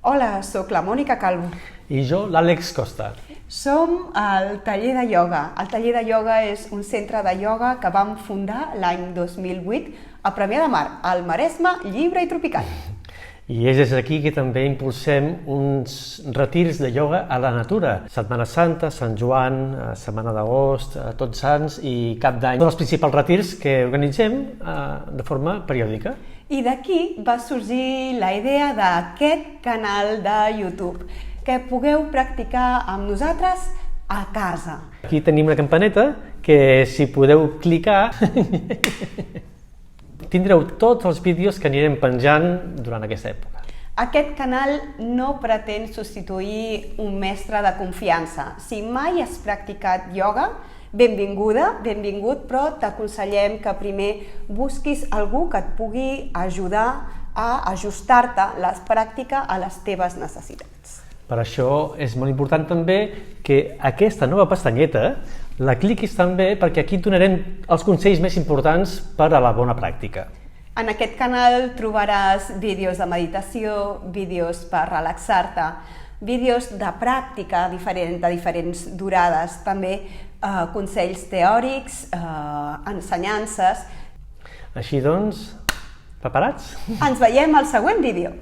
Hola, sóc la Mònica Calvo. I jo, l'Àlex Costa. Som al taller de ioga. El taller de ioga és un centre de ioga que vam fundar l'any 2008 a Premià de Mar, al Maresme, lliure i tropical. I és des d'aquí que també impulsem uns retirs de ioga a la natura. Setmana Santa, Sant Joan, Setmana d'Agost, Tots Sants i Cap d'Any. Són els principals retirs que organitzem de forma periòdica. I d'aquí va sorgir la idea d'aquest canal de YouTube, que pugueu practicar amb nosaltres a casa. Aquí tenim una campaneta que si podeu clicar tindreu tots els vídeos que anirem penjant durant aquesta època. Aquest canal no pretén substituir un mestre de confiança. Si mai has practicat ioga, benvinguda, benvingut, però t'aconsellem que primer busquis algú que et pugui ajudar a ajustar-te la pràctica a les teves necessitats. Per això és molt important també que aquesta nova pestanyeta la cliquis també perquè aquí et donarem els consells més importants per a la bona pràctica. En aquest canal trobaràs vídeos de meditació, vídeos per relaxar-te, vídeos de pràctica de diferents durades, també consells teòrics, ensenyances. Així doncs, preparats? Ens veiem al següent vídeo!